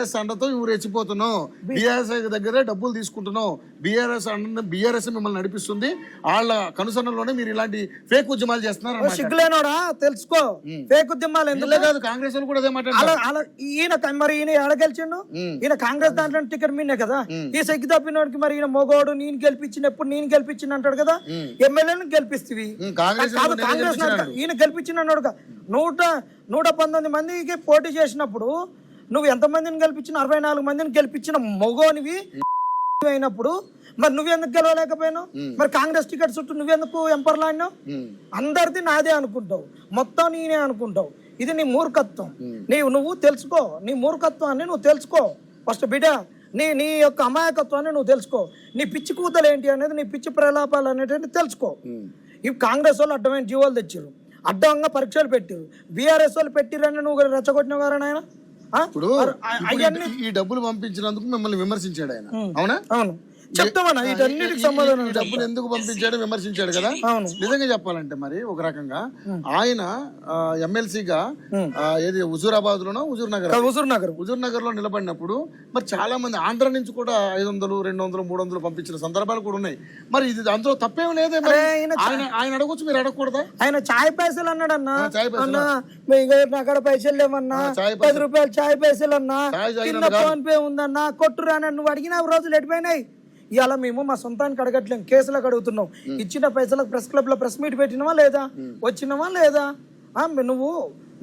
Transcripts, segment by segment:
అండతో ఇవి రెచ్చిపోతున్నావు, బీఆర్ఎస్ దగ్గరే డబ్బులు తీసుకుంటున్నావు, బీఆర్ఎస్ మిమ్మల్ని నడిపిస్తుంది, వాళ్ళ కనుసన్నలోనే మీరు ఇలాంటి ఫేక్ ఉద్యమాలు చేస్తున్నారు. సిగ్గులేనోడా తెలుసుకో, ఫేక్ ఉద్యమాలు ఎందుకు కాదు, కాంగ్రెస్ వాళ్ళు కూడా అదే మాట్లాడారు. ఈయన ఏడ గెలిచిండు, ఈయన కాంగ్రెస్ దాంట్లో టికెట్ మీనే కదా. ఈ సెగ్గి తప్పినోడికి మరి ఈయన మొగోడు నేను గెలిపించినప్పుడు నేను గెలిపించిన అంటాడు కదా, ఎమ్మెల్యేలను గెలిపిస్తుంది కాంగ్రెస్ ఈయన గెలిపించిన అన్నాడు. 119 మందికి పోటీ చేసినప్పుడు నువ్వు ఎంతమందిని గెలిపించిన 64 మందిని గెలిపించిన మొగోనివి అయినప్పుడు మరి నువ్వెందుకు గెలవలేకపోయావు? మరి కాంగ్రెస్ టికెట్ చుట్టూ నువ్వెందుకు ఎంపర్లాడినావు? అందరిది నాదే అనుకుంటావు, మొత్తం నేనే అనుకుంటావు. ఇది నీ మూర్ఖత్వం. నువ్వు తెలుసుకో, నీ మూర్ఖత్వాన్ని నువ్వు తెలుసుకో ఫస్ట్ బిడ్డ. నీ యొక్క అమాయకత్వాన్ని నువ్వు తెలుసుకో. నీ పిచ్చి కూతలు ఏంటి అనేది, నీ పిచ్చి ప్రలాపాలు అనేటువంటి తెలుసుకో. ఇవి కాంగ్రెస్ వాళ్ళు అడ్డమైన జీవోలు తెచ్చారు, అడ్డంగా పరీక్షలు పెట్టారు. బీఆర్ఎస్ వాళ్ళు పెట్టిరని నువ్వు రెచ్చగొట్టిన వారని ఆయన ఈ డబ్బులు పంపించినందుకు మిమ్మల్ని విమర్శించాడు ఆయన, అవునా? అవును, చెప్తామన్నా వీటన్నిటికి సమాధానం. డబ్బులు ఎందుకు పంపించాడు విమర్శించాడు కదా. నిజంగా చెప్పాలంటే మరి ఒక రకంగా ఆయన ఎమ్మెల్సీగా ఏది హుజూరాబాద్ లోనో హుజూర్ నగర్ లో నిలబడినప్పుడు మరి చాలా మంది ఆంధ్ర నుంచి కూడా 500, 200, 300 పంపించిన సందర్భాలు కూడా ఉన్నాయి. మరి ఇది అందులో తప్పేం లేదే. ఆయన అడగొచ్చు, మీరు అడగకూడదా? ఆయన చాయ్ పైసలు అన్నాడన్నా, అక్కడ పైసలు లేవన్నా, 10 రూపాయలు చాయ్ పైసలు అన్నా, ఫోన్ పే ఉందన్నా, కొట్టురాని నువ్వు అడిగిన రోజులు ఎడిపోయినాయి. ఇవాళ మేము మా సొంతానికి అడగట్లేం, కేసులకు అడుగుతున్నాం. ఇచ్చిన పైసలకు ప్రెస్ క్లబ్ లో ప్రెస్ మీట్ పెట్టినవా లేదా, వచ్చినవా లేదా? నువ్వు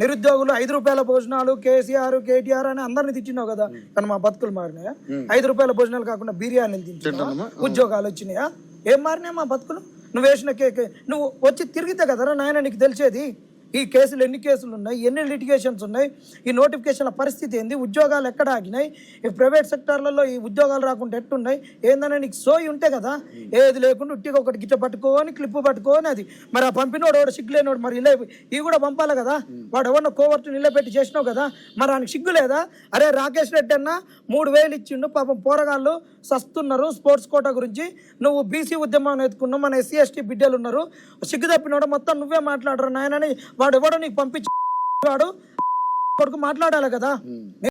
నిరుద్యోగులు 5 రూపాయల భోజనాలు, కేసీఆర్ కేటీఆర్ అని అందరిని తిట్టినావు కదా, కానీ మా బతుకులు మారినాయా? 5 రూపాయల భోజనాలు కాకుండా బిర్యానీలు తింటున్నావా? ఉద్యోగాలు వచ్చినాయా? ఏం మారినాయా మా బతుకులు? నువ్వు వేసిన కేక్ నువ్వు వచ్చి తిరిగితే కదరా నాయన నీకు తెలిసేది. ఈ కేసులు ఎన్ని కేసులు ఉన్నాయి, ఎన్ని లిటిగేషన్స్ ఉన్నాయి, ఈ నోటిఫికేషన్ల పరిస్థితి ఏంది, ఉద్యోగాలు ఎక్కడ ఆగినాయి, ఈ ప్రైవేట్ సెక్టార్లలో ఈ ఉద్యోగాలు రాకుండా ఎట్టున్నాయి ఏందనే నీకు సోయి ఉంటే కదా. ఏది లేకుండా ఉట్టిగా ఒకటి గిట్ట పట్టుకోని క్లిప్పు పట్టుకోని అది మరి ఆ పంపినోడు ఎవడు సిగ్గులేనోడు మరి ఇవి కూడా పంపాలి కదా. వాడు ఎవరినో కోవర్టు నిలబెట్టి చేసినావు కదా, మరి ఆయనకు సిగ్గు లేదా? అరే రాకేష్ రెడ్డి అన్న 3000 ఇచ్చిండు, పాపం పోరగాళ్ళు సస్తున్నారు స్పోర్ట్స్ కోటా గురించి. నువ్వు బీసీ ఉద్యమం ఎత్తుకున్నావు, మన SC ST బిడ్డలు ఉన్నారు, సిగ్గు తప్పినోడు మొత్తం నువ్వే మాట్లాడరు నాయనని వాడు ఎవడో నీకు పంపించి వాడు కొడుకు మాట్లాడాలి కదా.